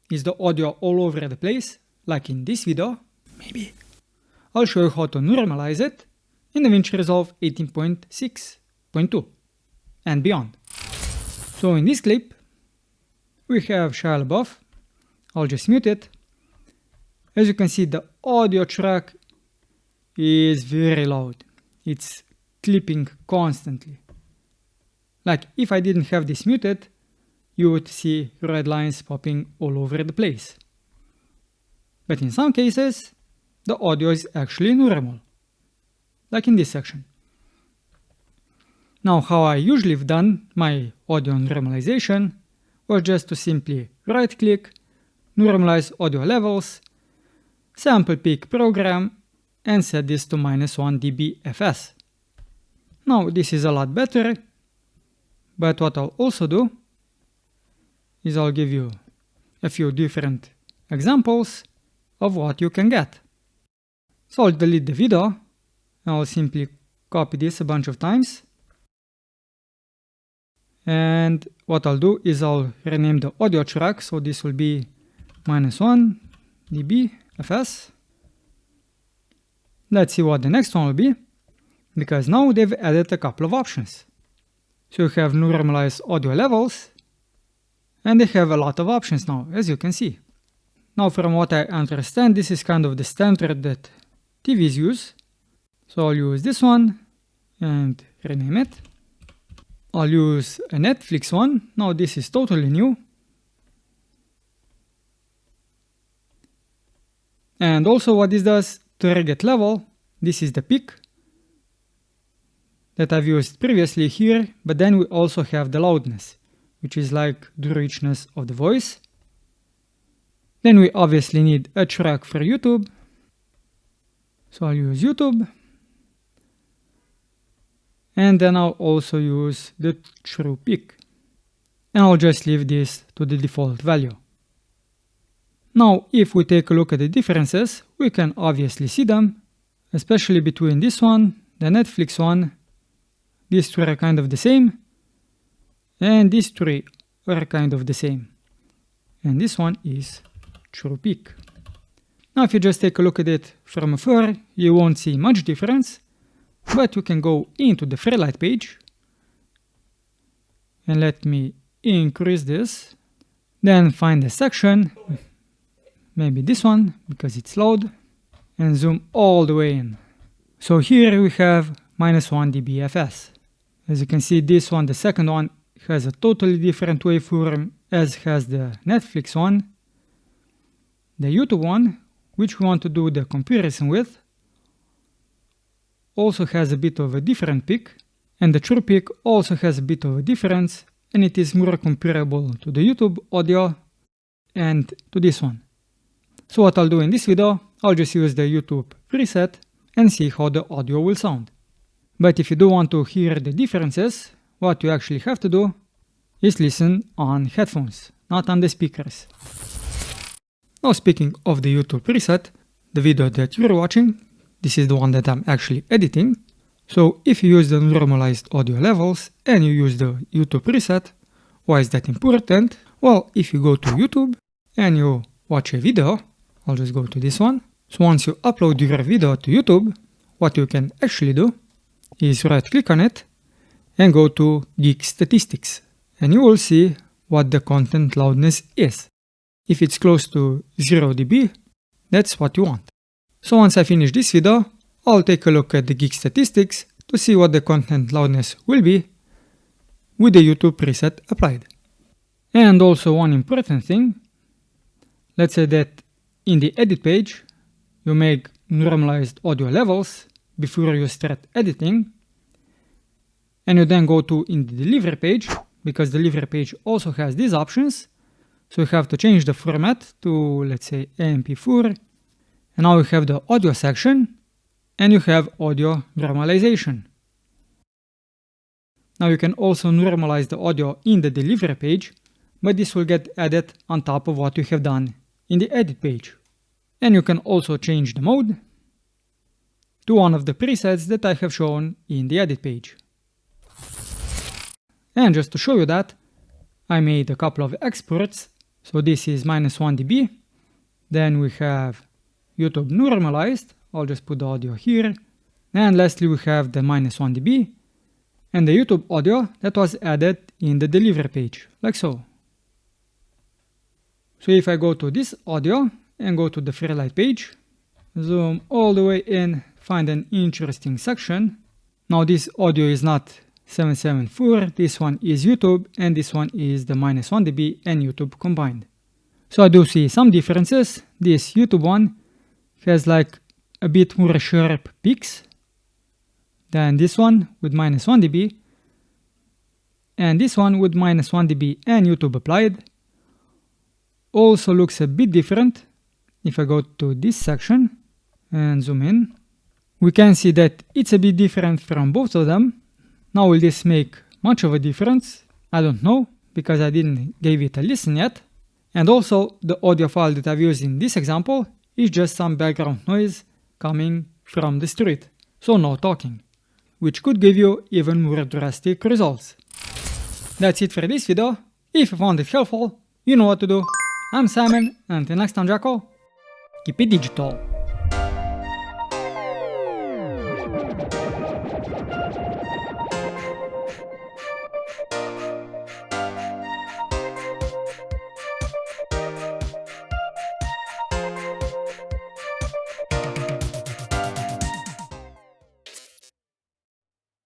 is the audio all over the place, like in this video, maybe, I'll show you how to normalize it in DaVinci Resolve 18.6.2 and beyond. So in this clip, we have Shia LaBeouf. I'll just mute it. As you can see, the audio track is very loud. It's clipping constantly. Like if I didn't have this muted, you would see red lines popping all over the place. But in some cases, the audio is actually normal, like in this section. Now, how I usually have done my audio normalization was just to simply right-click, normalize audio levels, sample pick program, and set this to -1 dB fs. Now, this is a lot better, but what I'll also do is I'll give you a few different examples of what you can get. So I'll delete the video, and I'll simply copy this a bunch of times. And what I'll do is I'll rename the audio track, so this will be -1 dB fs. Let's see what the next one will be, because now they've added a couple of options. So you have normalized audio levels, and they have a lot of options now, as you can see. Now, from what I understand, this is kind of the standard that TVs use. So I'll use this one and rename it. I'll use a Netflix one. Now this is totally new. And also what this does, target level, this is the peak that I've used previously here, but then we also have the loudness, which is like the richness of the voice. Then we obviously need a track for YouTube. So I'll use YouTube. And then I'll also use the true peak. And I'll just leave this to the default value. Now, if we take a look at the differences, we can obviously see them, especially between this one, the Netflix one. These two are kind of the same. And these three are kind of the same. And this one is true peak. Now, if you just take a look at it from afar, you won't see much difference, but you can go into the Fairlight page, and let me increase this, then find a section, maybe this one, because it's loud, and zoom all the way in. So here we have -1 dB fs. As you can see, this one, the second one, has a totally different waveform as has the Netflix one. The YouTube one, which we want to do the comparison with, also has a bit of a different peak, and the true peak also has a bit of a difference, and it is more comparable to the YouTube audio and to this one. So what I'll do in this video, I'll just use the YouTube preset and see how the audio will sound. But if you do want to hear the differences, what you actually have to do is listen on headphones, not on the speakers. Now, speaking of the YouTube preset, the video that you're watching, this is the one that I'm actually editing. So if you use the normalized audio levels and you use the YouTube preset, why is that important? Well, if you go to YouTube and you watch a video, I'll just go to this one. So once you upload your video to YouTube, what you can actually do is right-click on it and go to Geek Statistics, and you will see what the content loudness is. If it's close to 0 dB, that's what you want. So once I finish this video, I'll take a look at the Geek Statistics to see what the content loudness will be with the YouTube preset applied. And also one important thing, let's say that in the edit page, you make normalized audio levels before you start editing, and you then go to in the delivery page, because the delivery page also has these options. So you have to change the format to, let's say, MP4, and now you have the audio section, and you have audio normalization. Now you can also normalize the audio in the delivery page, but this will get added on top of what you have done in the edit page. And you can also change the mode to one of the presets that I have shown in the edit page. And just to show you that, I made a couple of exports So this is -1 dB. Then we have YouTube Normalized. I'll just put the audio here. And lastly, we have the -1 dB and the YouTube audio that was added in the delivery page, like so. So if I go to this audio and go to the Fairlight page, zoom all the way in, find an interesting section. Now this audio is not 774, this one is YouTube, and this one is the -1 dB and YouTube combined. So I do see some differences. This YouTube one has like a bit more sharp peaks than this one with -1 dB, and this one with -1 dB and YouTube applied also looks a bit different. If I go to this section and zoom in, we can see that it's a bit different from both of them. Now will this make much of a difference? I don't know, because I didn't give it a listen yet. And also the audio file that I've used in this example is just some background noise coming from the street, so no talking, which could give you even more drastic results. That's it for this video. If you found it helpful, you know what to do. I'm Simon, and until next time, Jackal, keep it digital.